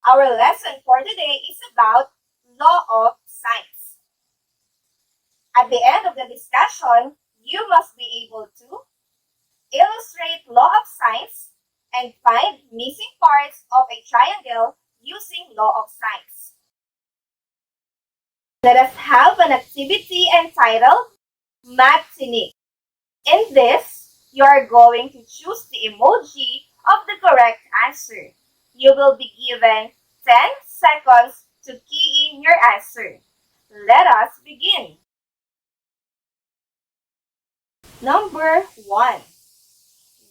Our lesson for today is about law of sines. At the end of the discussion, you must be able to illustrate law of sines and find missing parts of a triangle using law of sines. Let us have an activity entitled Mathisfun. In this, you are going to choose the emoji of the correct answer. You will be given 10 seconds to key in your answer. Let us begin. Number 1.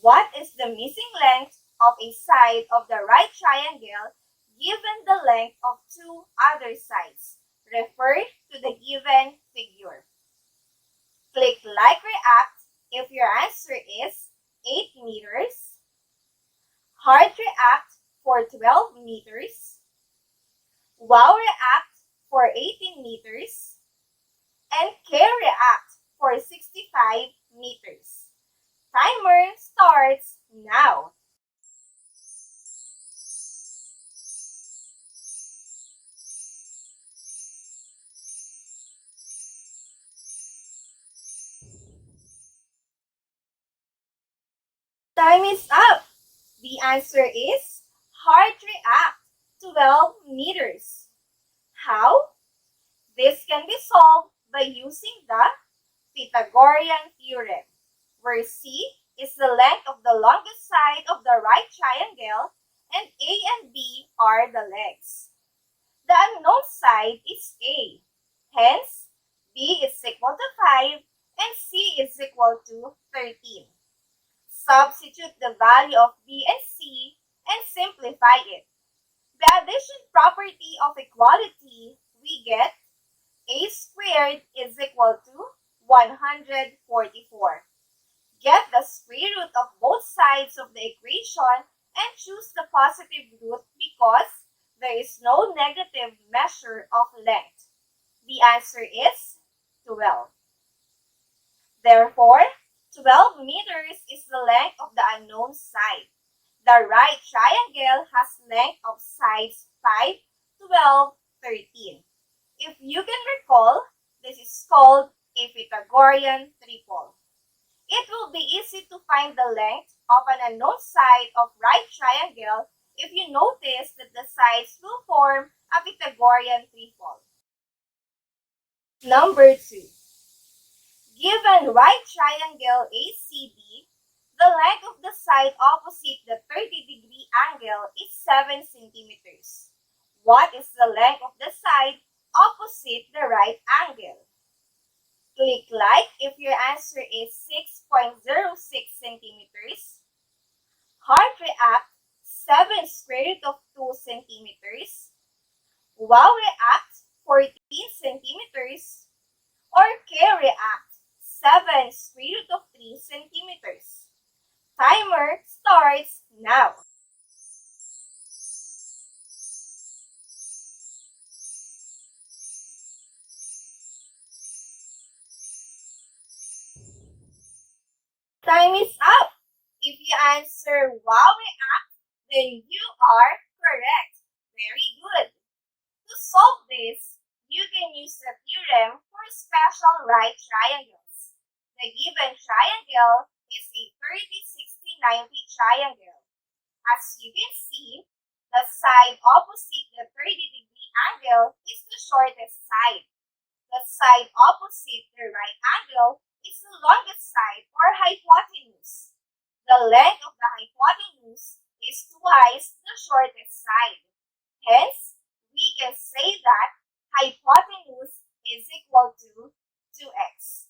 What is the missing length of a side of the right triangle given the length of two other sides? Refer to the given figure. Click like react if your answer is 8 meters. Heart react for 12 meters. Wow react for 18 meters. And K react for 65 meters. Timer starts now. Time is up. The answer is heart react 12 meters. How? This can be solved by using the Pythagorean theorem, where C is the length of the longest side of the right triangle and A and B are the legs. The unknown side is A. Hence, B is equal to 5 and C is equal to 13. Substitute the value of B and C and simplify it. The addition property of equality, we get A squared is equal to 144. Get the square root of both sides of the equation and choose the positive root because there is no negative measure of length. The answer is 12. Therefore, 12 meters is the length of the unknown side. The right triangle has length of sides 5, 12, 13. If you can recall, this is called a Pythagorean triple. It will be easy to find the length of an unknown side of right triangle if you notice that the sides will form a Pythagorean triple. Number 2. Given right triangle ACB, the length of the side opposite the 30-degree angle is 7 centimeters. What is the length of the side opposite the right angle? Click like if your answer is 6.06 centimeters. Heart react 7 square root of 2 centimeters. Wow react 14 centimeters. Or K react 7 square root of 3 centimeters. Timer starts now. Time is up. If you answer wow react, then you are correct. Very good. To solve this, you can use the theorem for special right triangles. The given triangle is a 30-60-90 triangle. As you can see, the side opposite the 30-degree angle is the shortest side. The side opposite the right angle is the longest side or hypotenuse. The length of the hypotenuse is twice the shortest side. Hence, we can say that hypotenuse is equal to 2x.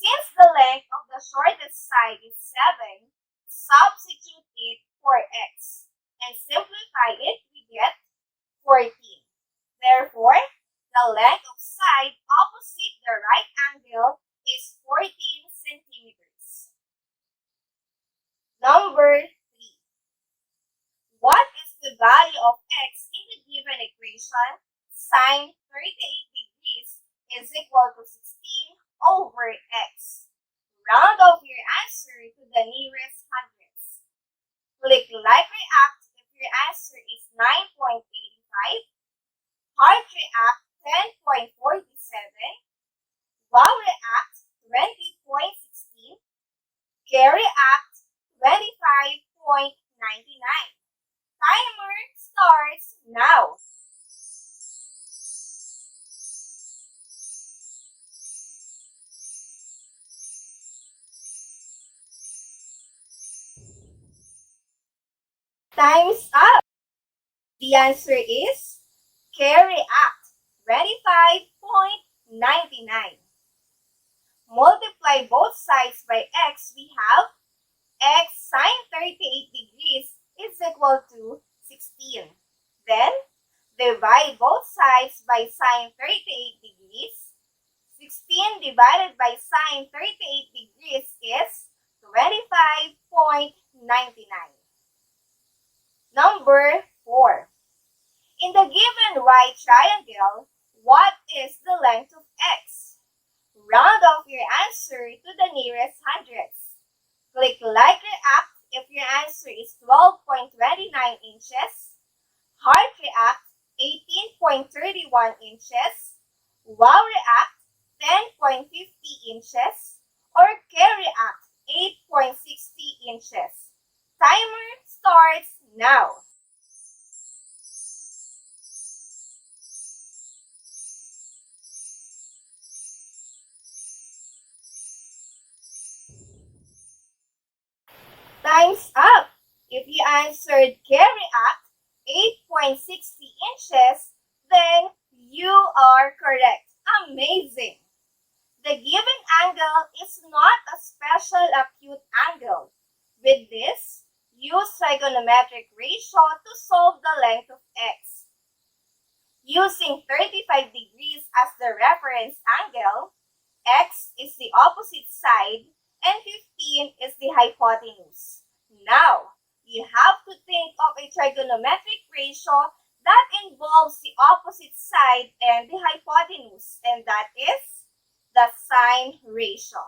Since the length of the shortest side is 7, substitute it for x and simplify it, we get 14. Therefore, the length of side opposite the right angle is 14 centimeters. Number 3. What is the value of x in the given equation? Sine 38 degrees is equal to 16 over x. Round off your answer to the nearest hundreds. Click like react if your answer is 9.8 Heart react 10.47, wow react 20.16, care react 25.99. Timer starts now. Time's up. The answer is care react 25.99. Multiply both sides by x, we have x sine 38 degrees is equal to 16. Then, divide both sides by sine 38 degrees. 16 divided by sine 38 degrees is 25.99. Number 4. In the given right triangle, what is the length of x? Round off your answer to the nearest hundreds. Click like react if your answer is 12.29 inches, heart react 18.31 inches, wow react 10.50 inches, or care react 8.60 inches. Timer starts now. Time's up. If you answered care react 8.60 inches, then you are correct. Amazing! The given angle is not a special acute angle. With this, use trigonometric ratio to solve the length of x. Using 35 degrees as the reference angle, x is the opposite side and 15 is the hypotenuse. Now, you have to think of a trigonometric ratio that involves the opposite side and the hypotenuse, and that is the sine ratio.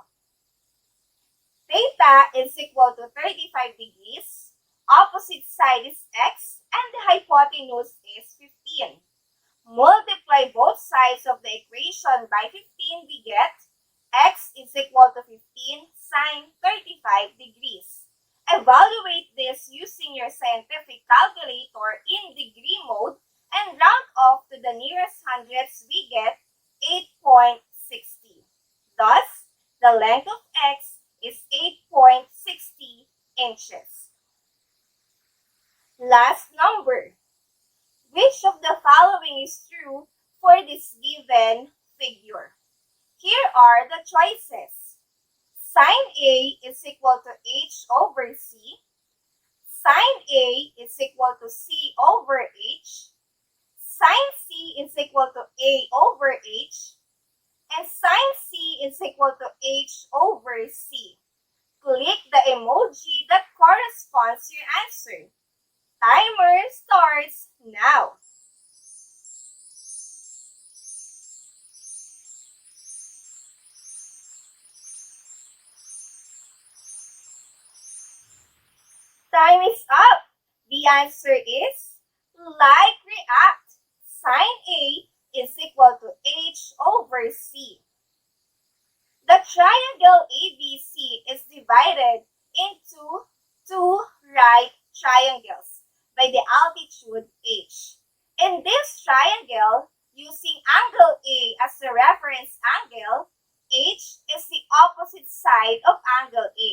Theta is equal to 35 degrees, opposite side is x, and the hypotenuse is 15. Multiply both sides of the equation by 15, we get x is equal to 15 sine 35 degrees. Evaluate this using your scientific calculator in degree mode and round off to the nearest hundreds, we get 8.60. Thus, the length of x is 8.60 inches. Last number. Which of the following is true for this given figure? Here are the choices. Sine A is equal to h over c. Sine A is equal to c over h. Sine C is equal to a over h. And sine C is equal to h over c. Click the emoji that corresponds to your answer. Timer starts now. Time is up. The answer is like react. Sine A is equal to h over c. The triangle ABC is divided into two right triangles by the altitude h. In this triangle, using angle A as the reference angle, h is the opposite side of angle A,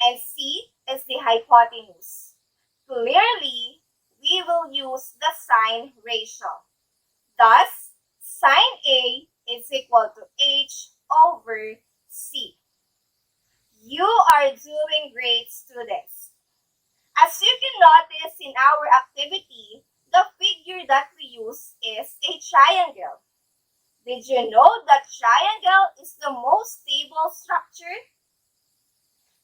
and c is the hypotenuse. Clearly, we will use the sine ratio. Thus, sine A is equal to h over c. You are doing great, students. As you can notice in our activity, the figure that we use is a triangle. Did you know that triangle is the most stable structure?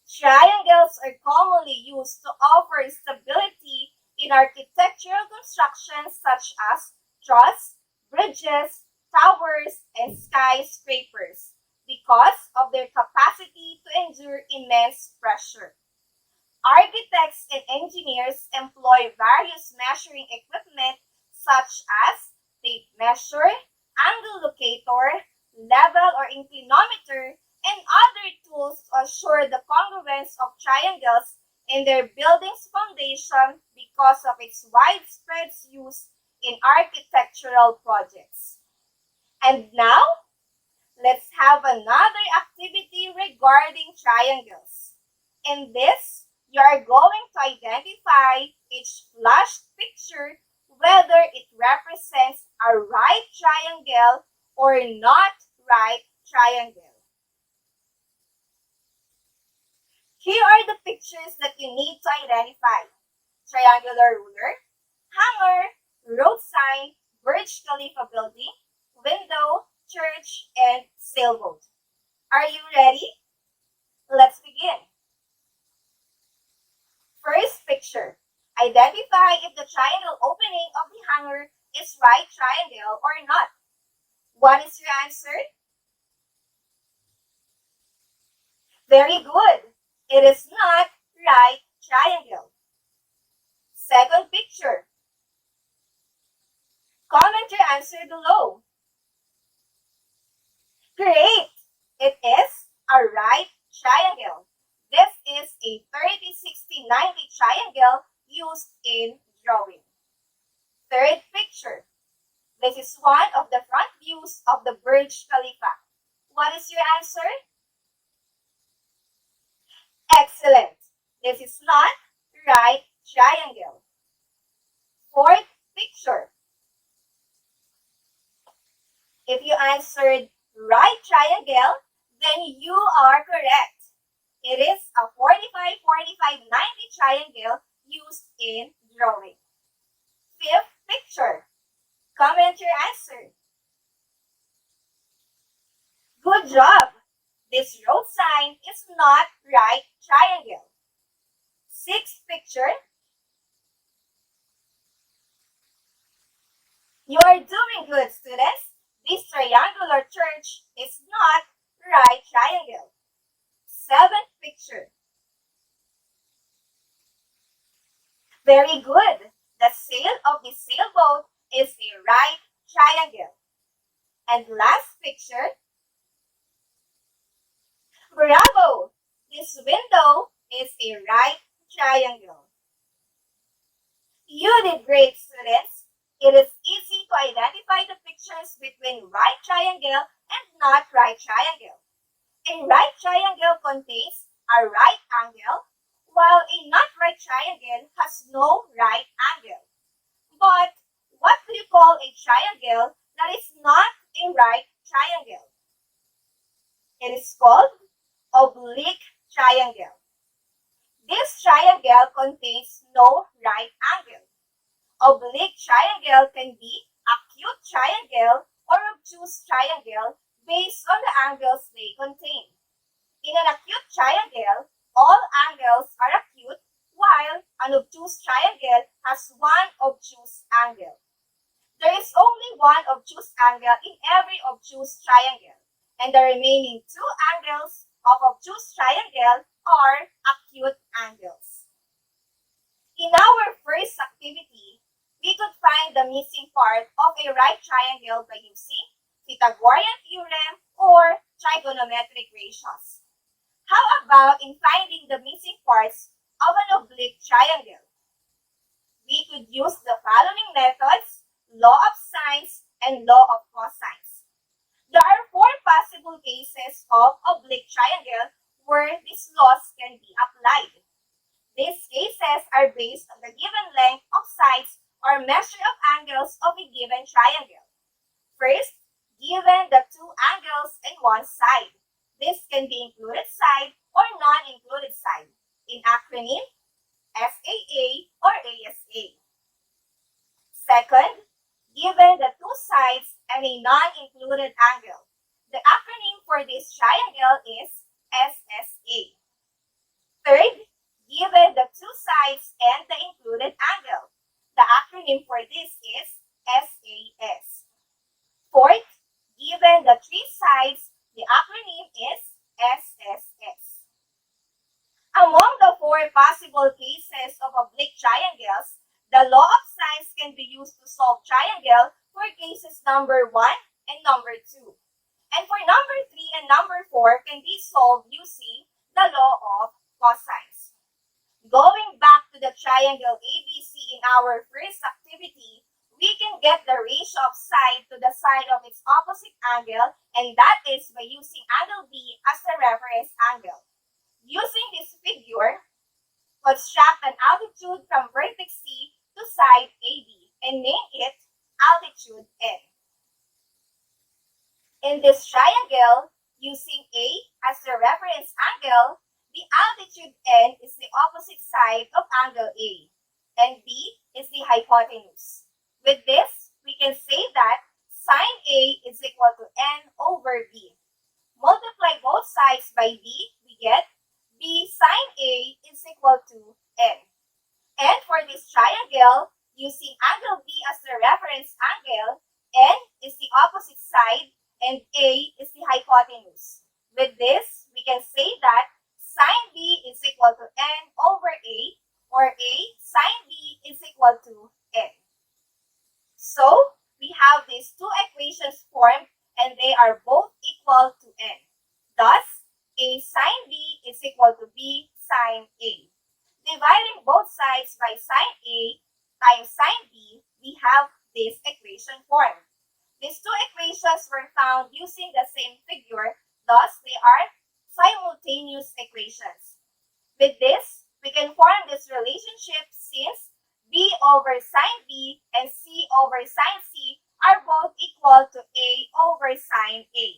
Triangles are commonly used to offer stability in architectural constructions such as truss, bridges, towers, and skyscrapers because of their capacity to endure immense pressure. Architects and engineers employ various measuring equipment such as tape measure, angle locator, level or inclinometer, and other tools to assure the congruence of triangles in their building's foundation because of its widespread use in architectural projects. And now, let's have another activity regarding triangles. In this, you are going to identify each flashed picture whether it represents a right triangle or not right triangle. Here are the pictures that you need to identify: triangular ruler, hanger, road sign, Burj Khalifa building, window, church, and sailboat. Are you ready? Let's begin. First picture. Identify if the triangle opening of the hanger is right triangle or not. What is your answer? Very good. It is not right triangle. Second picture. Comment your answer below. Great! It is a right triangle. This is a 30, 60, 90 triangle used in drawing. Third picture. This is one of the front views of the Burj Khalifa. What is your answer? Excellent. This is not right triangle. Fourth picture. If you answered right triangle, then you are correct. It is a 45, 45, 90 triangle used in drawing. Fifth picture. Comment your answer. Good job. This road sign is not right triangle. Sixth picture. You are doing good, students. This triangular church is not right triangle. Seventh picture. Very good. The sail of the sailboat is a right triangle. And last picture. Bravo! This window is a right triangle. You did great, students. It is easy to identify the pictures between right triangle and not right triangle. A right triangle contains a right angle, while a not right triangle has no right angle. But what do you call a triangle that is not a right triangle? It is called oblique triangle. This triangle contains no right angle. Oblique triangle can be acute triangle or obtuse triangle based on the angles they contain. In an acute triangle, all angles are acute, while an obtuse triangle has one obtuse angle. There is only one obtuse angle in every obtuse triangle, and the remaining two angles of obtuse triangle are acute angles. In our first activity, we could find the missing part of a right triangle by using Pythagorean theorem or trigonometric ratios. How about in finding the missing parts of an oblique triangle? We could use the following methods: law of sines and law of cosines. There are four possible cases of oblique triangle where these laws can be applied. These cases are based on the given length of sides or measure of angles of a given triangle. First, given the two angles in one side. This can be included side or non-included side. In acronym, SAA or ASA. Second, given the two sides and a non-included angle. The acronym for this triangle is SSA. Third, given the two sides and the included angle. The acronym for this is SAS. Fourth, given the three sides, the acronym is SSS. Among the four possible cases of oblique triangles, the law of sines can can be used to solve triangle for cases number 1 and number 2. And for number 3 and number 4 can be solved using the law of cosines. Going back to the triangle ABC in our first activity, we can get the ratio of side to the side of its opposite angle, and that is by using angle B as the reference angle. Using this figure, construct an altitude from vertex C to side AB and name it altitude N. In this triangle, using A as the reference angle, the altitude N is the opposite side of angle A, and B is the hypotenuse. With this, we can say that sine A is equal to N over B. Multiply both sides by B, we get B sine A is equal to N. And for this triangle, using angle B as the reference angle, N is the opposite side and A is the hypotenuse. With this, we can say that sine B is equal to N over A, or A sine B is equal to N. So, we have these two equations formed and they are both equal to N. Thus, A sine B is equal to B sine A. Dividing both sides by sine A times sine B, we have this equation formed. These two equations were found using the same figure, thus they are simultaneous equations. With this, we can form this relationship since B over sine B and C over sine C are both equal to A over sine A.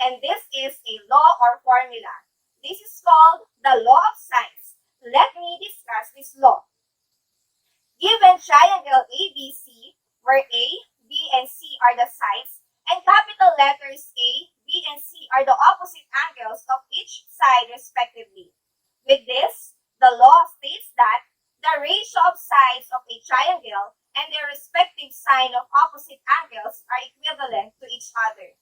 And this is a law or formula. This is called the law of sines. Let me discuss this law. Given triangle ABC, where A, B, and C are the sides, and capital letters A, B, and C are the opposite angles of each side respectively. With this, the law states that the ratio of sides of a triangle and their respective sine of opposite angles are equivalent to each other.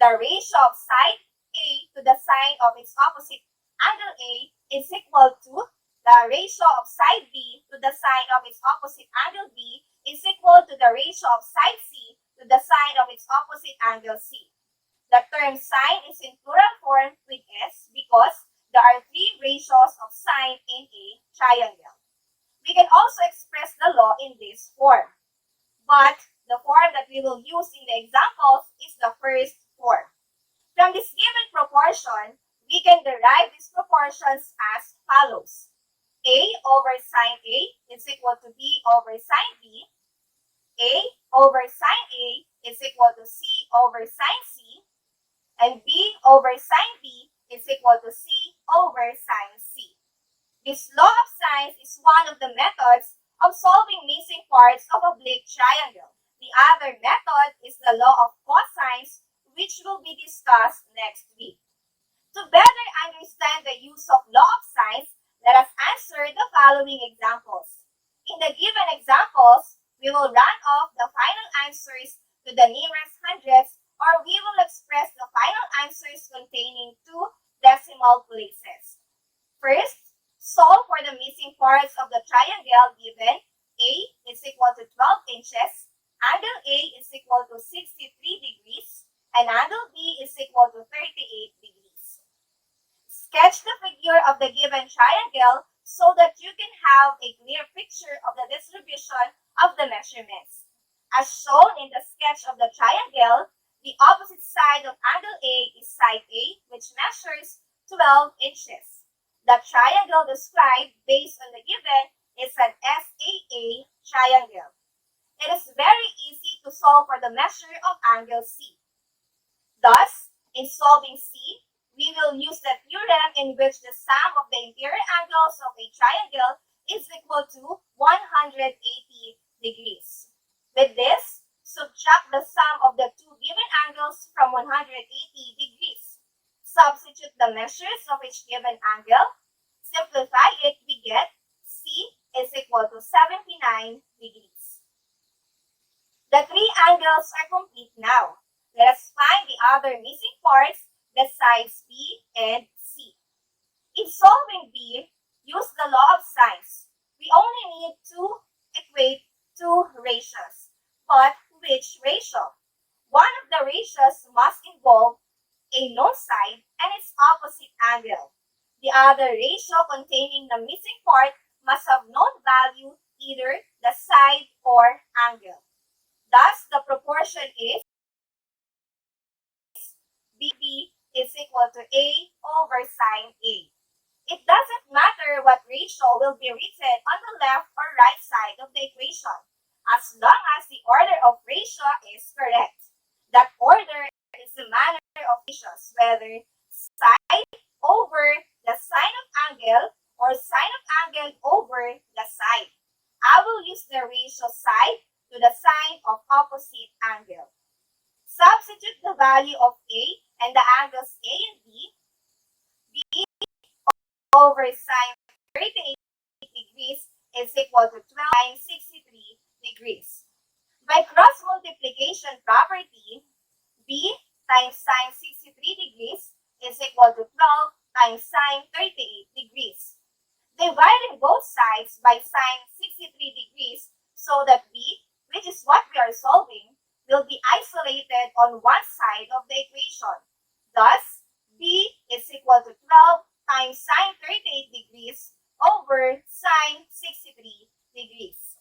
The ratio of side A to the sine of its opposite angle A is equal to the ratio of side B to the sine of its opposite angle B is equal to the ratio of side C to the sine of its opposite angle C. The term sine is in plural form with S because there are three ratios of sine in a triangle. We can also express the law in this form, but the form that we will use in the examples is the first form. From this given proportion, we can derive these proportions as follows. A over sine A is equal to B over sine B. A over sine A is equal to C over sine C. And B over sine B is equal to C over sine C. This law of sines is one of the methods of solving missing parts of a oblique triangle. The other method is the law of cosines, which will be discussed next week. To better understand the use of law of sines, let us answer the following examples. In the given examples, we will round off the final answers to the nearest hundreds, or we will express the final answers containing two decimal places. First, solve for the missing parts of the triangle given A is equal to 12 inches, angle A is equal to 63 degrees, and angle B is equal to 38 degrees. Sketch the figure of the given triangle so that you can have a clear picture of the distribution of the measurements. As shown in the sketch of the triangle, the opposite side of angle A is side A, which measures 12 inches. The triangle described based on the given is an SAA triangle. It is very easy to solve for the measure of angle C. Thus, in solving C, we will use the theorem in which the sum of the interior angles of a triangle is equal to 180 degrees. With this, subtract the sum of the two given angles from 180 degrees. Substitute the measures of each given angle. Simplify it, we get C is equal to 79 degrees. The three angles are complete now. Let us find the other missing parts besides B and C. In solving B, use the law of sines. We only need to equate two ratios. But which ratio? One of the ratios must involve a known side and its opposite angle. The other ratio containing the missing part must have known value, either the side or angle. Thus, the proportion is BB is equal to A over sine A. It doesn't matter what ratio will be written on the left or right side of the equation, as long as the order of ratio is correct. That order is the manner of ratios, whether side over the sine of angle or sine of angle over the side. I will use the ratio side to the sine of opposite angle. Substitute the value of A and the angles A and B. B over sine 38 degrees is equal to 12 sine 63 degrees. By cross multiplication property, B times sine 63 degrees is equal to 12 times sine 38 degrees. Dividing both sides by sine 63 degrees so that B, which is what we are solving, will be isolated on one side of the equation. Thus, B is equal to 12 times sine 38 degrees over sine 63 degrees.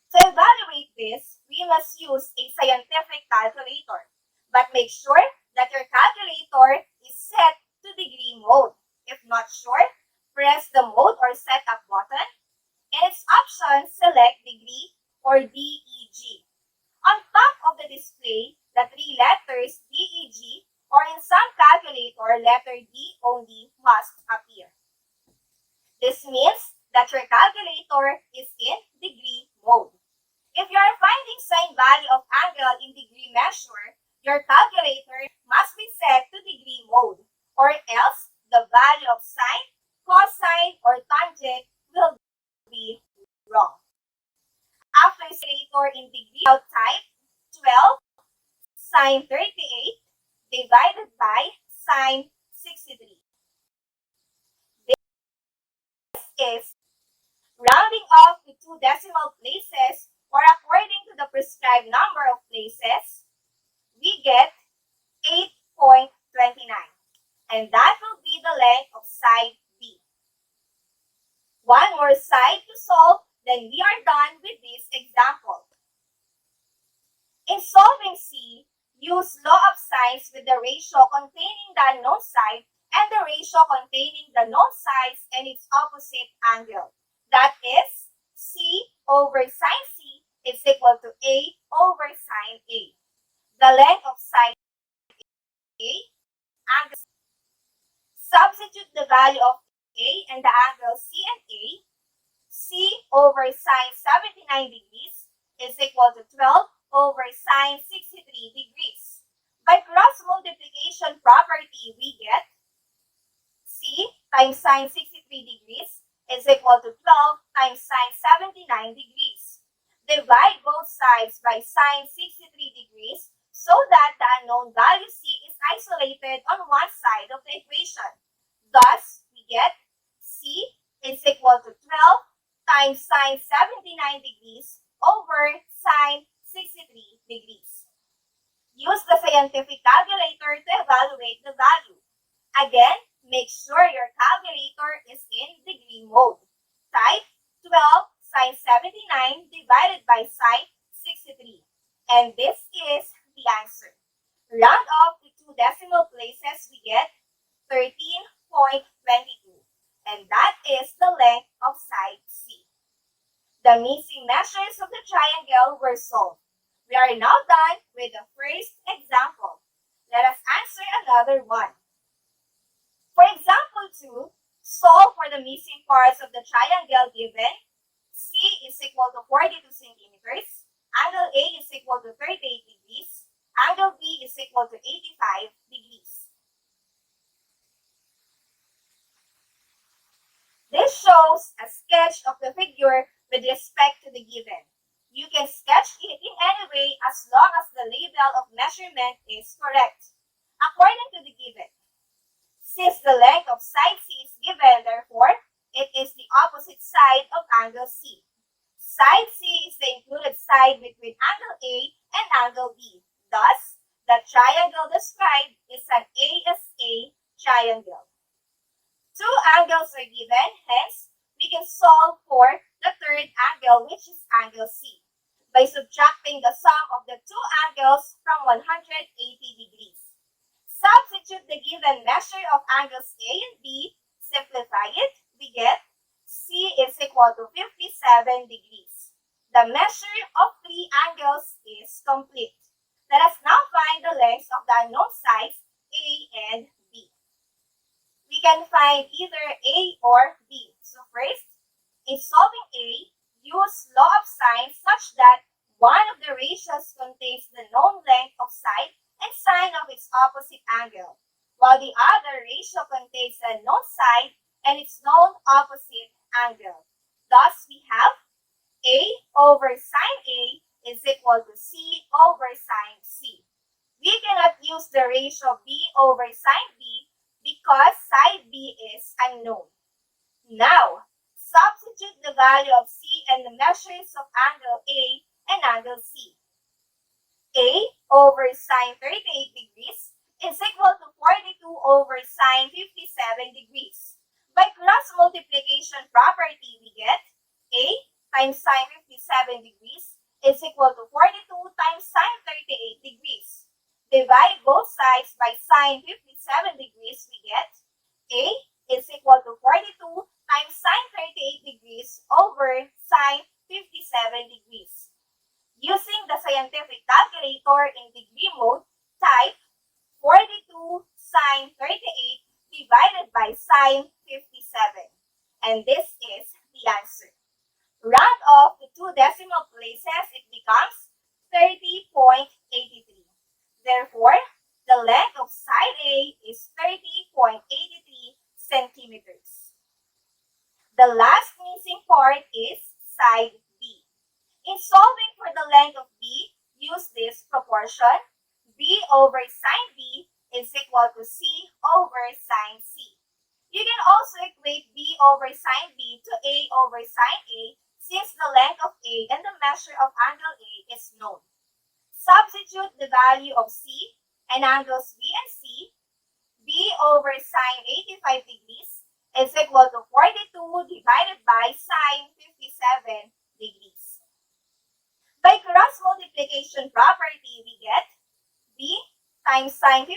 To evaluate this, we must use a scientific calculator. But make sure that your calculator is set to degree mode. If not sure, press the mode or setup button. In its options, select degree or DEG. On top of the display, the three letters DEG, or in some calculator, letter D only must appear. This means that your calculator is in degree mode. If you are finding sine value of angle in degree measure, your calculator must be set to degree mode, or else the value of sine, cosine, or tangent will be wrong. After calculator in degree, I'll type 12 sine 38 divided by sine 63. This is rounding off to two decimal places, or according to the prescribed number of places, we get 8.29. And that will be the length of side B. One more side to solve, then we are done with this example. In solving C, use law of sines with the ratio containing the unknown side and the ratio containing the known sides and its opposite angle. That is, C over sine C is equal to A over sine A. The length of side A, angle. Substitute the value of A and the angle C and A. C over sine 79 degrees is equal to 12 over sine 63 degrees. By cross multiplication property, we get C times sine 63 degrees is equal to 12 times sine 79 degrees. Divide both sides by sine 63 degrees so that the unknown value C is isolated on one side of the equation. Thus, we get C is equal to 12 times sine 79 degrees over sine 63 degrees. Use the scientific calculator to evaluate the value. Again, make sure your calculator is in degree mode. Type 12 sine 79 divided by sine 63. And this is the answer. Round off to two decimal places, we get 13.22. And that is the length of side C. The missing measures of the triangle were solved. We are now done with the first example. Let us answer another one. For example 2, solve for the missing parts of the triangle given. C is equal to 42 centimeters. Angle A is equal to 38 degrees. Angle B is equal to 85 degrees. This shows a sketch of the figure with respect to the given. You can sketch it in any way as long as the label of measurement is correct. According to the given, since the length of side C is given, therefore, it is the opposite side of angle C. Side C is side between angle A and angle B. Thus, the triangle described is an ASA triangle. Two angles are given, hence, we can solve for the third angle, which is angle C, by subtracting the sum of the two angles from 180 degrees. Substitute the given measure of angles A and B, simplify it, we get C is equal to 57 degrees. The measure of three angles is complete. Let us now find the lengths of the unknown sides A and B. We can find either A or B. So first, in solving A, use law of sine such that one of the ratios contains the known length of side and sine of its opposite angle, while the other ratio contains a known side and its known opposite angle. Thus, we have A over sine A is equal to C over sine C. We cannot use the ratio B over sine B because side B is unknown. Now, substitute the value of C and the measures of angle A and angle C. A over sine 38 degrees is equal to 42 over sine 57 degrees. By cross multiplication property, we get A times sine 57 degrees is equal to 42 times sine 38 degrees. Divide both sides by sine 57 degrees, we get A is equal to 42 times sine 38 degrees over sine 57 degrees. Using the scientific calculator in degree mode, type 42 sine 38 divided by sine 57. And this is the answer. Round off the two decimal places, it becomes 30.83. Therefore, the length of side A is 30.83 centimeters. The last missing part is side B. In solving for the length of B, use this proportion. B over sine B is equal to C over sine C. You can also equate B over sine B to A over sine A since the length of A and the measure of angle A is known. Substitute the value of C and angles B and C. B over sine 85 degrees is equal to 42 divided by sine 57 degrees. By cross multiplication property, we get B times sine 57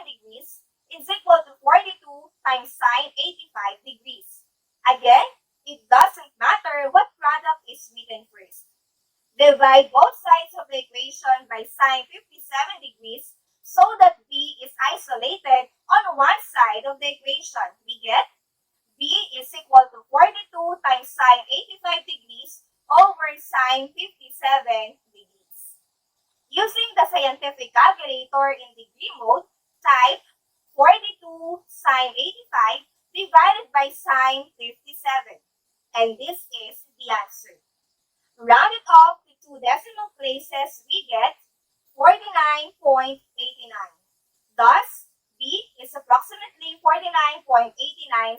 degrees is equal to 42 times sine 85 degrees. Again, it doesn't matter what product is written first. Divide both sides of the equation by sine 57 degrees so that B is isolated on one side of the equation. We get B is equal to 42 times sine 85 degrees over sine 57 degrees. Using the scientific calculator in degree mode, type 42 sine 85 divided by sine 57. And this is the answer. Round it off to two decimal places, we get 49.89. Thus, B is approximately 49.89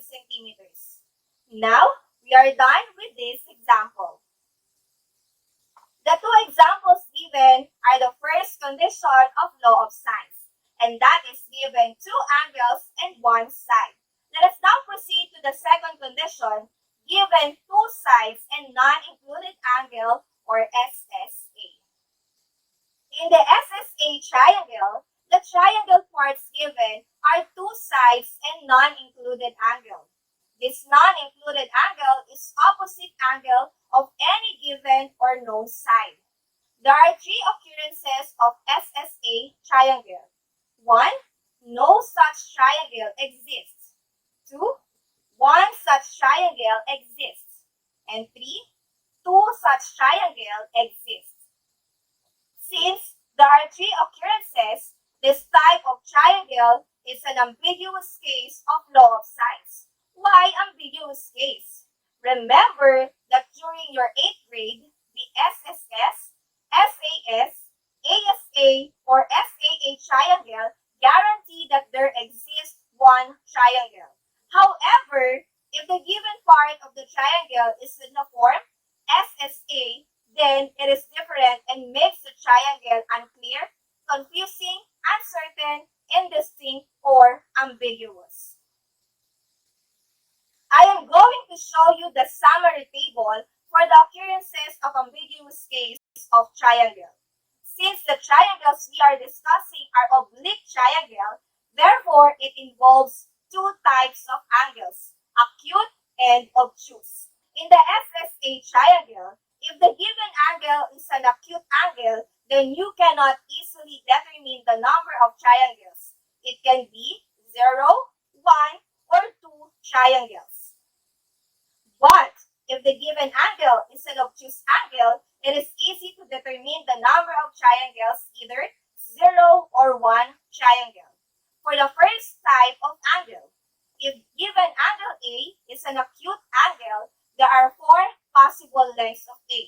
centimeters. Now, we are done with this example. The two examples given are the first condition of law of sines, and that is given two angles and one side. Let us now proceed to the second condition, given two sides and non-included angle or SSA. In the SSA triangle, the triangle parts given are two sides and non-included angle. This non-included angle is opposite angle of any given or known side. There are three occurrences of SSA triangle. 1. No such triangle exists. 2. One such triangle exists. And 3. Two such triangle exists. Since there are three occurrences, this type of triangle is an ambiguous case of law of sines. Why ambiguous case? Remember that during your 8th grade, the SSS, SAS, ASA, or SAA triangle guarantee that there exists one triangle. However, if the given part of the triangle is in the form SSA, then it is different ambiguous. I am going to show you the summary table for the occurrences of ambiguous case of triangle. Since the triangles we are discussing are oblique triangle, therefore it involves two types of angles, acute and obtuse. In the SSA triangle, if the given angle is an acute angle, then you cannot easily determine the number of triangles. It can be 0, 1, or 2 triangles. But if the given angle is an obtuse angle, it is easy to determine the number of triangles, either 0 or 1 triangle. For the first type of angle, if given angle A is an acute angle, there are 4 possible lengths of A.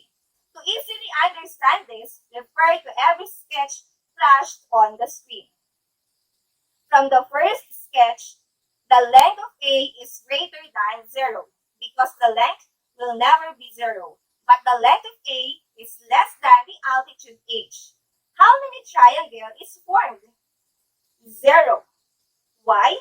To easily understand this, refer to every sketch flashed on the screen. From the first sketch, the length of A is greater than 0 because the length will never be 0, but the length of A is less than the altitude h. How many triangles is formed? 0. Why?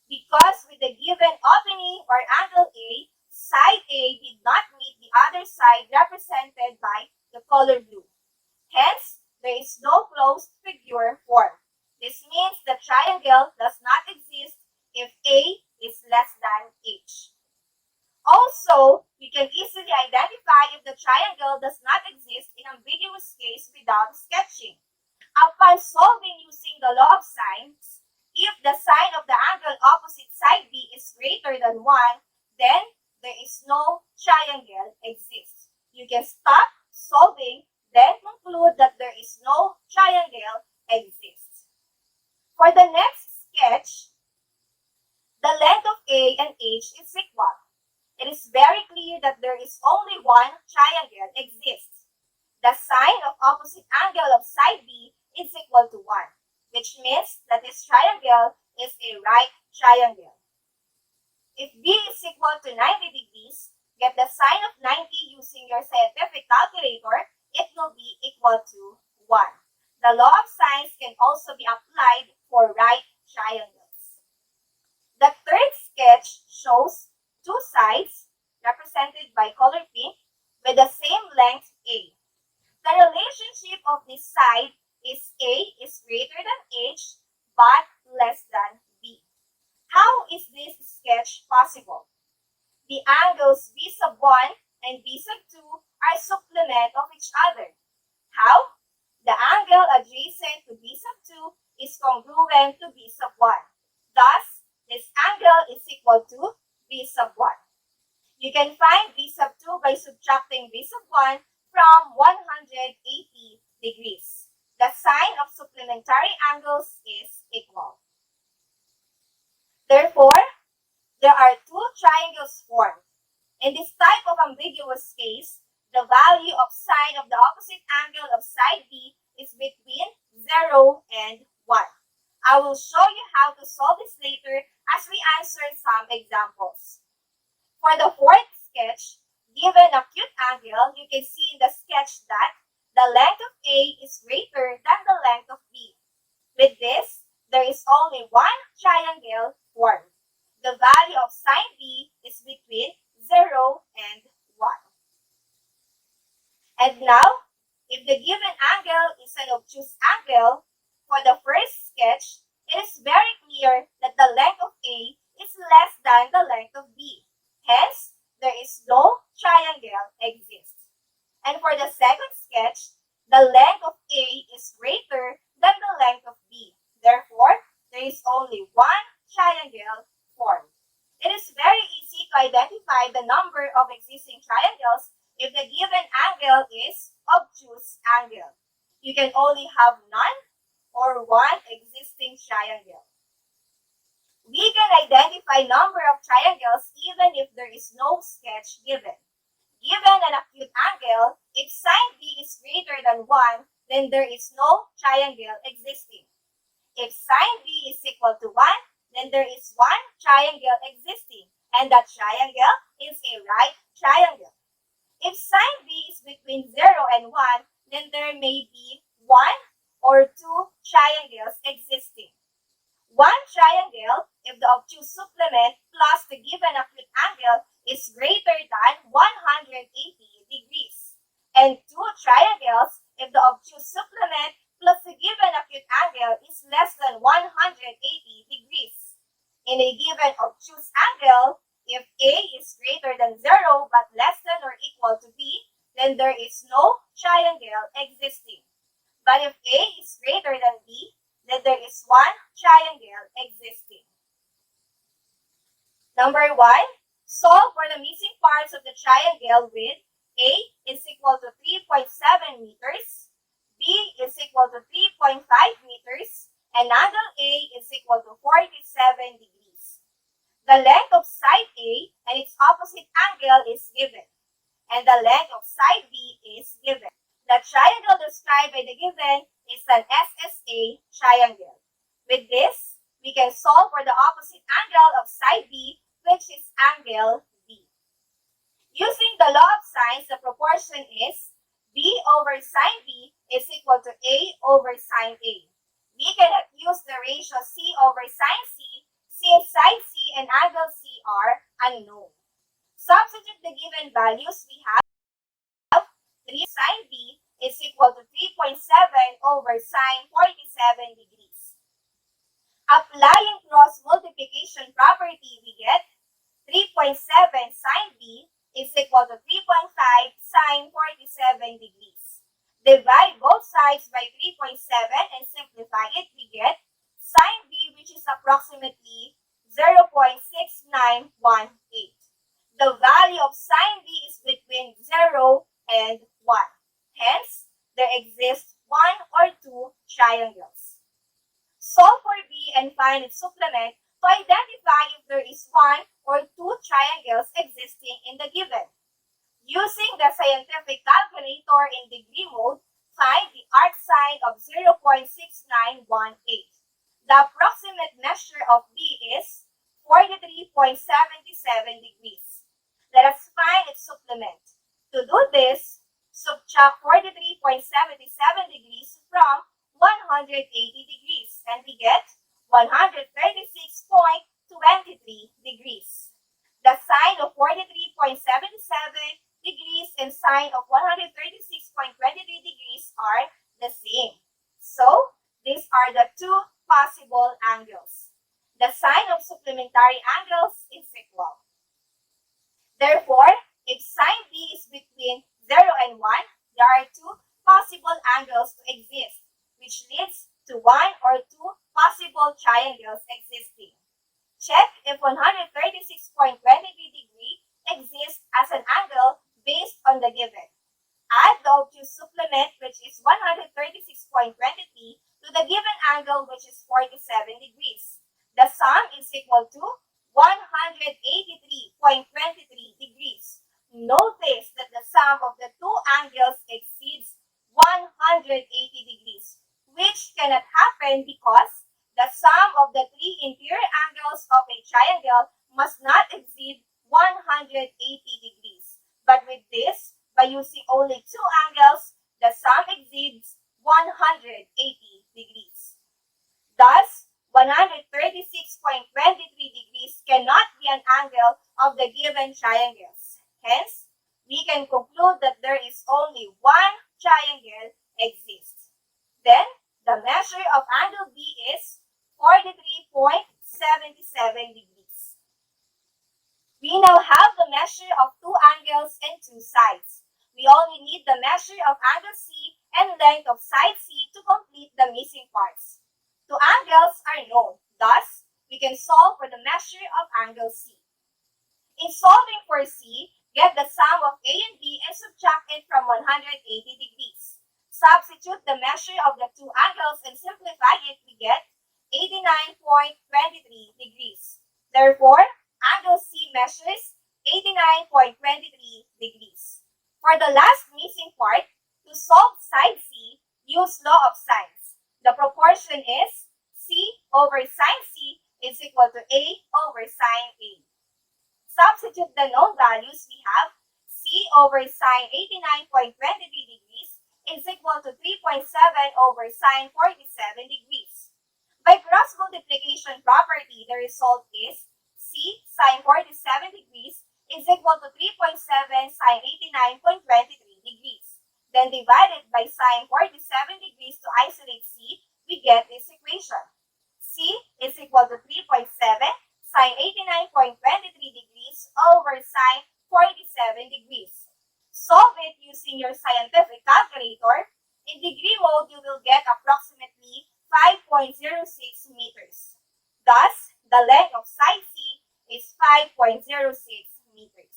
Because with the given opening or angle A, side A did not meet the other side represented by the color blue. Hence, there is no closed figure formed. This means the triangle does not exist if A is less than h. Also, we can easily identify if the triangle does not exist in ambiguous case without sketching. Upon solving using the law of sines, if the sine of the angle opposite side B is greater than 1, then there is no triangle exists. You can stop solving, then conclude that there is no triangle exists. For the next sketch, the length of A and H is equal. It is very clear that there is only one triangle exists. The sine of opposite angle of side B is equal to 1, which means that this triangle is a right triangle. If B is equal to 90 degrees, get the sine of 90 using your scientific calculator, it will be equal to 1. The law of sines can also be applied for right triangles. The third sketch shows two sides, represented by color pink, with the same length A. The relationship of this side is A is greater than H, but less than B. How is this sketch possible? The angles B sub 1 and B sub 2 are supplement of each other. How? The angle adjacent to B sub 2 is congruent to B sub 1. Thus, this angle is equal to B sub 1. You can find B sub 2 by subtracting B sub 1 from 180 degrees. The sign of supplementary angles is equal. Therefore, there are two triangles formed. In this type of ambiguous case, the value of sine of the opposite angle of side B is between 0 and 1. I will show you how to solve this later as we answer some examples. For the fourth sketch, given acute angle, you can see in the sketch that the length of A is greater than the length of B. With this, there is only one triangle formed. The value of sine B is between 0 and 1. And now, if the given angle is an obtuse angle, for the first sketch, it is very clear that the length of A is less than the length of B. Hence, there is no triangle exists. And for the second sketch, the length of A is greater than the length of B. Therefore, there is only one triangle formed. It is very easy to identify the number of existing triangles if the given angle is obtuse angle. You can only have none or one existing triangle. We can identify number of triangles even if there is no sketch given. Given an acute angle, if sine B is greater than 1, then there is no triangle existing. If sine B is equal to 1, then there is one triangle existing, and that triangle is a right triangle. If sine B is between 0 and 1, then there may be 1 or 2 triangles existing. One triangle if the obtuse supplement plus the given acute angle is greater than 180 degrees. And two triangles if the obtuse supplement plus the given acute angle is less than 180 degrees. In a given obtuse angle, if A is greater than 0 but less than or equal to B, then there is no triangle existing. But if A is greater than B, then there is one triangle existing. Number 1, solve for the missing parts of the triangle with A is equal to 3.7 meters, B is equal to 3.5 meters, and angle A is equal to 47 degrees. The length of side A and its opposite angle is given, and the length of side B is given. The triangle described by the given is an SSA triangle. With this, we can solve for the opposite angle of side B, which is angle B. Using the law of sines, the proportion is B over sine B is equal to A over sine A. We cannot use the ratio C over sine C since side C and angle C are unknown. Substitute the given values. We have 3 sine B is equal to 3.7 over sine 47 degrees. Applying cross multiplication property, we get 3.7 sine B is equal to 3.5 sine 47 degrees. Divide both sides by 3.7 and simplify it, we get sine B, which is approximately 0.6918. The value of sine B is between 0 and 1. Hence, there exist 1 or 2 triangles. Solve for B and find its supplement to identify if there is 1 or 2 triangles existing in the given. Using the scientific calculator in degree mode, find the arcsine of 0.6918. The approximate measure of B is 43.77 degrees. Let us find its supplement. To do this, subtract 43.77 degrees from 180 degrees and we get 136.23 degrees. The sine of 43.77 degrees and sine of 136.23 degrees are the same. So, these are the two possible angles. The sine of supplementary angles is equal. Therefore, if sine B is between 0 and 1, there are two possible angles to exist, which leads to 1 or 2 possible triangles existing. Check if 136.23 degree exists as an angle based on the given. Add the obtuse supplement, which is 136.23, to the given angle, which is 47 degrees. The sum is equal to 183.23 degrees. Notice that the sum of the two angles exceeds 180 degrees, which cannot happen because the sum of the three interior angles of a triangle must not exceed 180 degrees. But with this, by using only two angles, the sum exceeds 180 degrees. Thus, 136.23 degrees cannot be an angle of the given triangles. Hence, we can conclude that there is only one triangle exists. Then, the measure of angle B is 43.77 degrees. We now have the measure of two angles and two sides. We only need the measure of angle C and length of side C to complete the missing parts. Two angles are known. Thus, we can solve for the measure of angle C. In solving for C, get the sum of A and B and subtract it from 180 degrees. Substitute the measure of the two angles and simplify it, we get 89.23 degrees. Therefore, angle C measures 89.23 degrees. For the last missing part, to solve side C, use law of sines. The proportion is C over sine C is equal to A over sine A. Substitute the known values. We have C over sine 89.23 degrees is equal to 3.7 over sine 47 degrees. By cross multiplication property, the result is C sine 47 degrees is equal to 3.7 sine 89.23 degrees. Then divided by sine 47 degrees to isolate C, we get this equation. C is equal to 3.7 sine 89.23 degrees over sine 47 degrees. Solve it using your scientific calculator. In degree mode, you will get approximately 5.06 meters. Thus, the length of side C is 5.06 meters.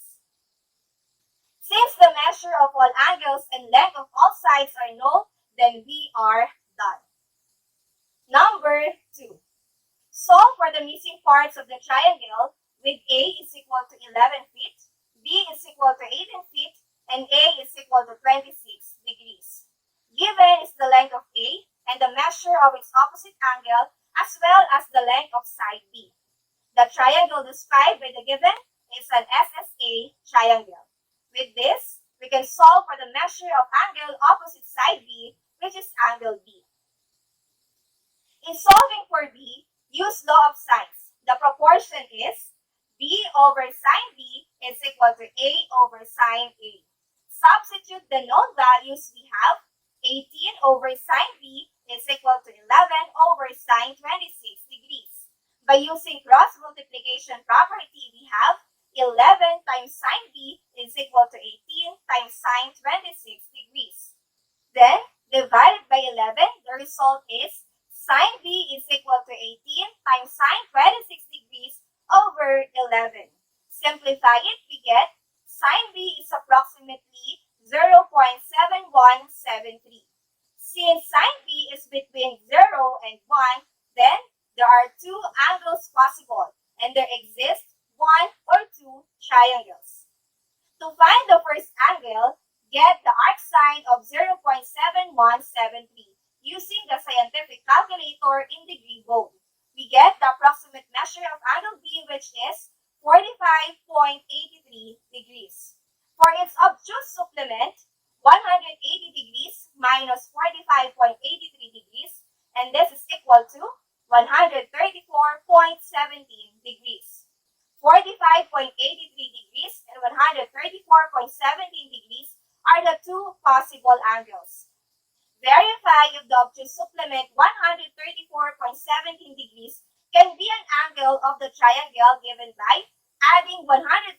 Since the measure of all angles and length of all sides are known, then we are done. Number 2. Solve for the missing parts of the triangle with A is equal to 11 feet, B is equal to 18 feet, and A is equal to 26 degrees. Given is the length of A and the measure of its opposite angle as well as the length of side B. The triangle described by the given is an SSA triangle. With this, we can solve for the measure of angle opposite side B, which is angle B. In solving for B, use law of sines. The proportion is B over sine B is equal to A over sine A. Substitute the known values we have. 18 over sine B is equal to 11 over sine 26 degrees. By using cross multiplication property, we have 11 times sine B is equal to 18 times sine 26 degrees. Then, divided by 11, the result is sine B is equal to 18 times sine 26 degrees over 11. Simplify it, we get sine B is approximately 0.7173. Since sine B is between 0 and 1, then there are two angles possible and there exist one or two triangles. To find the first angle, get the arcsine of 0.7173 using the scientific calculator in degree mode. We get the approximate measure of angle B, which is 45.83 degrees. For its obtuse supplement, 180 degrees minus 45.83 degrees, and this is equal to 134.17 degrees. 45.83 degrees and 134.17 degrees are the two possible angles. Verify if the obtuse supplement 134.17 degrees can be an angle of the triangle given by adding 134.17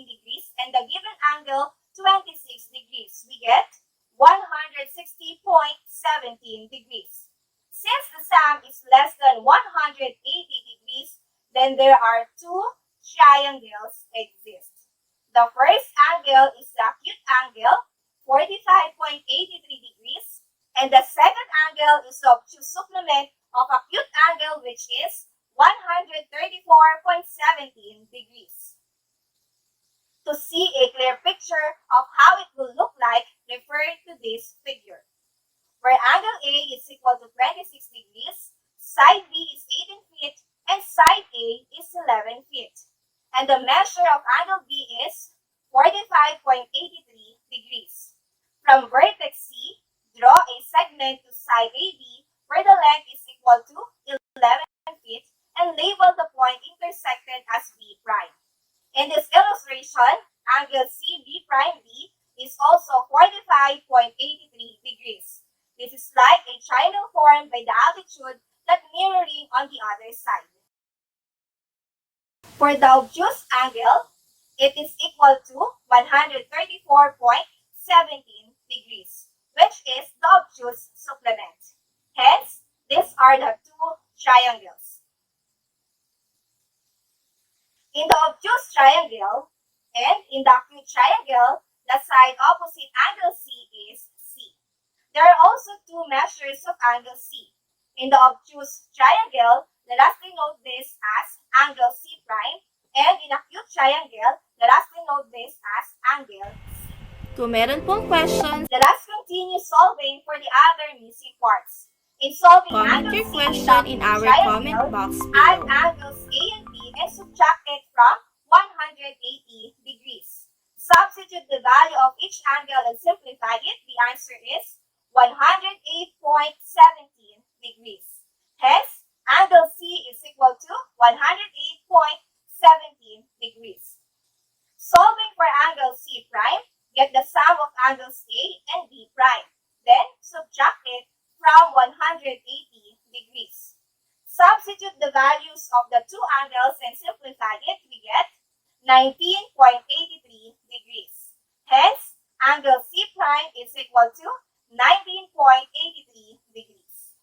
degrees and the given angle 26 degrees. We get 160.17 degrees. Since the sum is less than 180 degrees, then there are two triangles exist. The first angle is the acute angle, 45.83 degrees, and the second angle is the obtuse supplement of acute angle, which is 134.17 degrees. To see a clear picture of how it will look like, refer to this figure, where angle A is equal to 26 degrees, side B is 18 feet, and side A is 11 feet. And the measure of angle B is 45.83 degrees. From vertex C, draw a segment to side AB where the length is equal to 11 feet and label the point intersected as B prime. In this illustration, angle CB'(B) is also 45.83 degrees. This is like a triangle formed by the altitude that mirroring on the other side. For the obtuse angle, it is equal to 134.17 degrees, which is the obtuse supplement. Hence, these are the two triangles. In the obtuse triangle and in the acute triangle, the side opposite angle C is C. There are also two measures of angle C. In the obtuse triangle, let us denote this as angle C prime, and in acute triangle, let us denote this as angle C. Kung meron pong questions, let us continue solving for the other missing parts. In solving comment angle your C question in our comment box add below. angles A and B and subtract it from 180 degrees. Substitute the value of each angle and simplify it. The answer is 108.17 degrees. 108.17 degrees. Solving for angle C prime, get the sum of angles A and B prime. Then, subtract it from 180 degrees. Substitute the values of the two angles and simplify it, we get 19.83 degrees. Hence, angle C prime is equal to 19.83 degrees.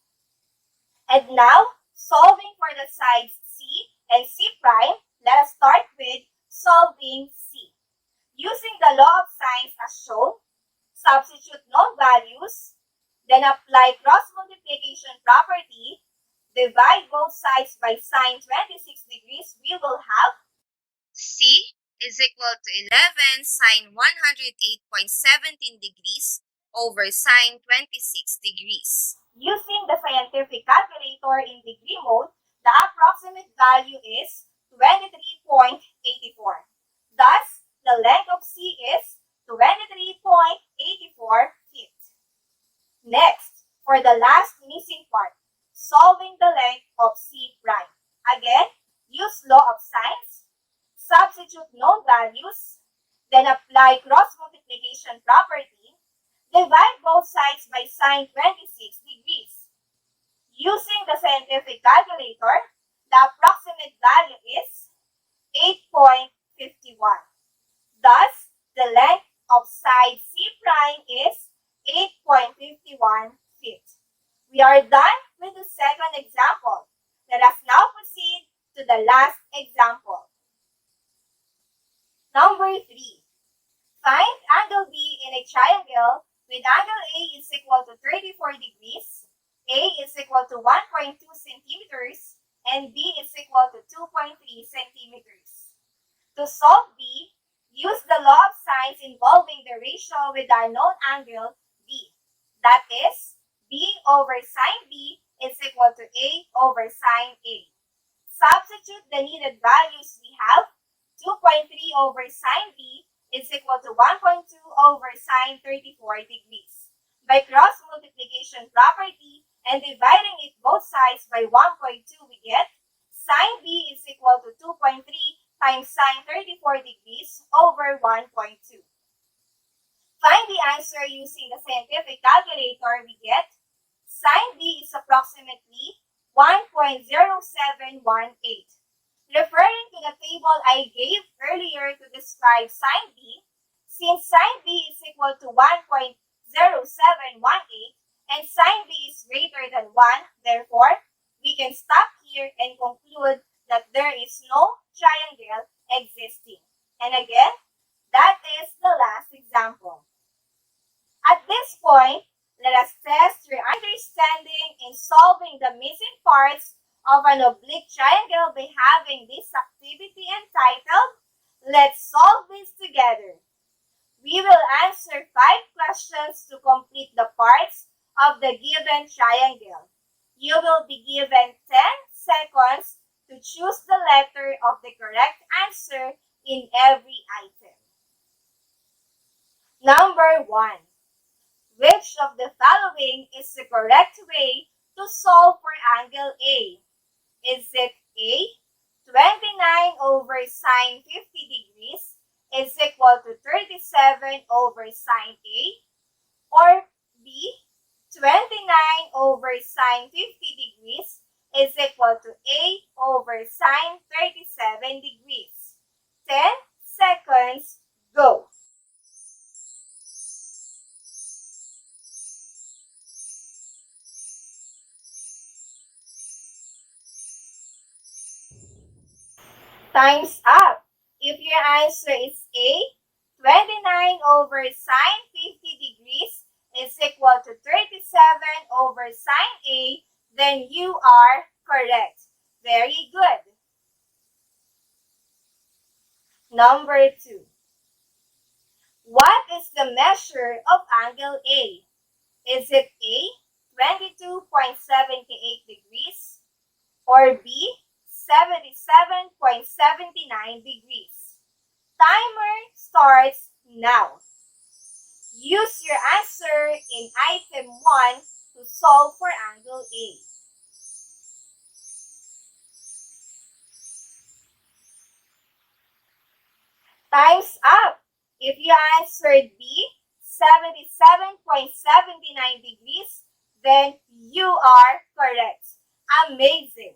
And now, solving for the sides C and C prime, let us start with solving C. Using the law of sines as shown, substitute known values, then apply cross multiplication property, divide both sides by sine 26 degrees, we will have C is equal to 11 sine 108.17 degrees over sine 26 degrees. Using the scientific calculator in degree mode, the approximate value is 23.84. Thus, the length of C is 23.84 feet. Next, for the last missing part, solving the length of C prime. Again, use law of sines, substitute known values, then apply cross multiplication property, divide both sides by sine 26 degrees. Using the scientific calculator, the approximate value is 8.51. Thus, the length of side C prime is 8.51 feet. We are done with the second example. Let us now proceed to the last example. Number 3. Find angle B in a triangle with angle A is equal to 34 degrees, A is equal to 1.2 centimeters, and B is equal to 2.3 centimeters. To solve B, use the law of sines involving the ratio with our known angle B. That is, B over sine B is equal to A over sine A. Substitute the needed values we have. 2.3 over sine B is equal to 1.2 over sine 34 degrees. By cross multiplication property and dividing it both sides by 1.2, we get sine B is equal to 2.3 times sine 34 degrees over 1.2. Find the answer using the scientific calculator, we get sine B is approximately 1.0718. Referring to the table I gave earlier to describe sine B, since sine B is equal to 1.0718 and sine B is greater than 1, therefore, we can stop here and conclude that there is no triangle existing. And again, that is the last example. At this point, let us test your understanding in solving the missing parts of an oblique triangle by having this activity entitled, Let's Solve This Together. We will answer 5 questions to complete the parts of the given triangle. You will be given 10 seconds to choose the letter of the correct answer in every item. Number 1. Which of the following is the correct way to solve for angle A? Is it A, 29 over sine 50 degrees is equal to 37 over sine A? Or B, 29 over sine 50 degrees is equal to A over sine 37 degrees. 10 seconds, go! Time's up. If your answer is A, 29 over sine 50 degrees is equal to 37 over sine A, then you are correct. Very good. Number 2. What is the measure of angle A? Is it A, 22.78 degrees? Or B, 77.79 degrees. Timer starts now. Use your answer in item 1 to solve for angle A. Time's up. If you answered B, 77.79 degrees, then you are correct. Amazing.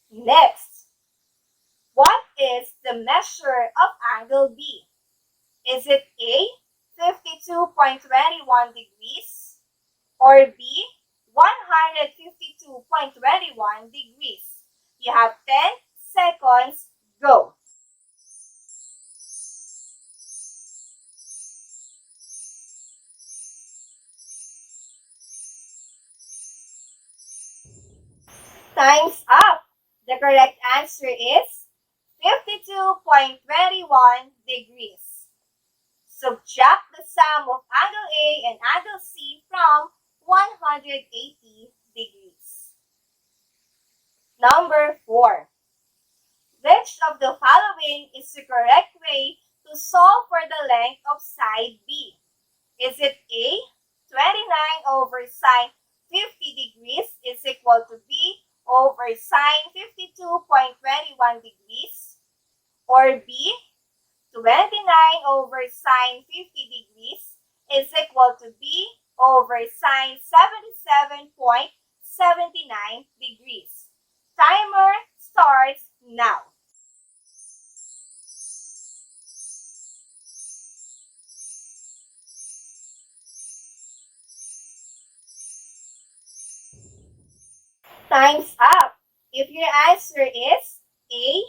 Next, what is the measure of angle B? Is it A, 52.21 degrees, or B, 152.21 degrees? You have 10 seconds. Go. Time's up. The correct answer is 52.21 degrees. Subtract the sum of angle A and angle C from 180 degrees. Number 4. Which of the following is the correct way to solve for the length of side B? Is it A, 29 over sine 50 degrees is equal to B over sine 52.21 degrees? Or B, 29 over sine 50 degrees is equal to B over sine 77.79 degrees. Timer starts now. Time's up. If your answer is A,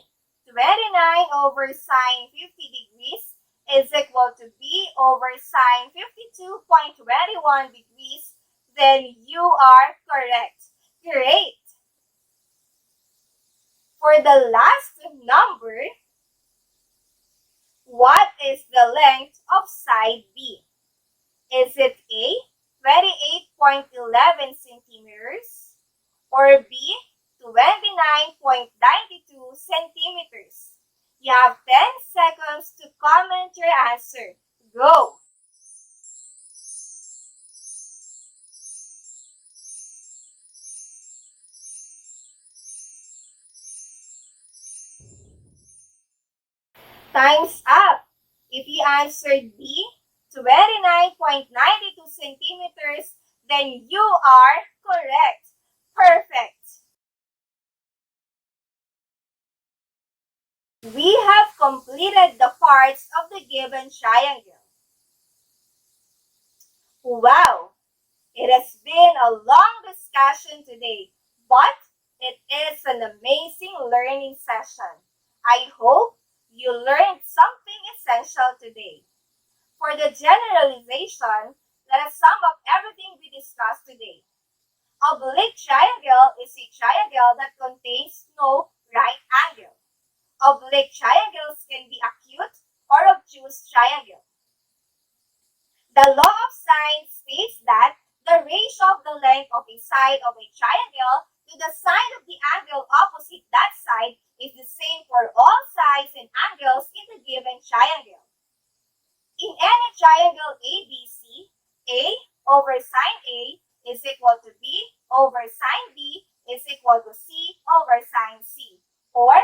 29 over sine 50 degrees is equal to B over sine 52.21 degrees, then you are correct. Great! For the last number, what is the length of side B? Is it A, 28.11 centimeters, or B, 29.92 centimeters? You have 10 seconds to comment your answer. Go! Time's up. If you answered B, 29.92 centimeters, then you are correct. Perfect. We have completed the parts of the given triangle. Wow! It has been a long discussion today, but it is an amazing learning session. I hope you learned something essential today. For the generalization, let us sum up everything we discussed today. Oblique triangle is a triangle that contains no right angle. Oblique triangles can be acute or obtuse triangle. The law of sine states that the ratio of the length of a side of a triangle to the side of the angle opposite that side is the same for all sides and angles in the given triangle. In any triangle ABC, A over sine A is equal to B over sine B is equal to C over sine C, or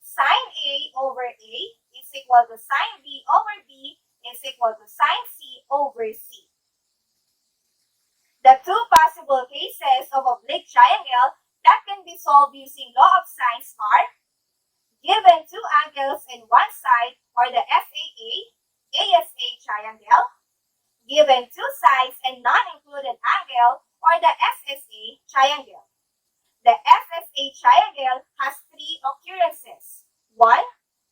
sine A over A is equal to sine B over B is equal to sine C over C. The two possible cases of oblique triangle that can be solved using law of sines are given two angles in one side, or the ASA triangle, given two sides and non-included angle, or the SSA triangle. The SSA triangle has three occurrences. 1.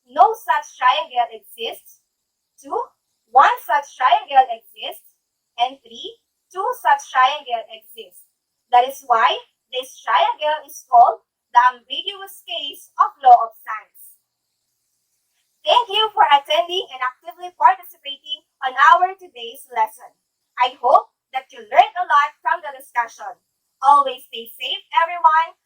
No such triangle exists. 2. One such triangle exists. And 3. Two such triangle exist. That is why this triangle is called the ambiguous case of law of sines. Thank you for attending and actively participating on our today's lesson. I hope that you learned a lot from the discussion. Always stay safe, everyone.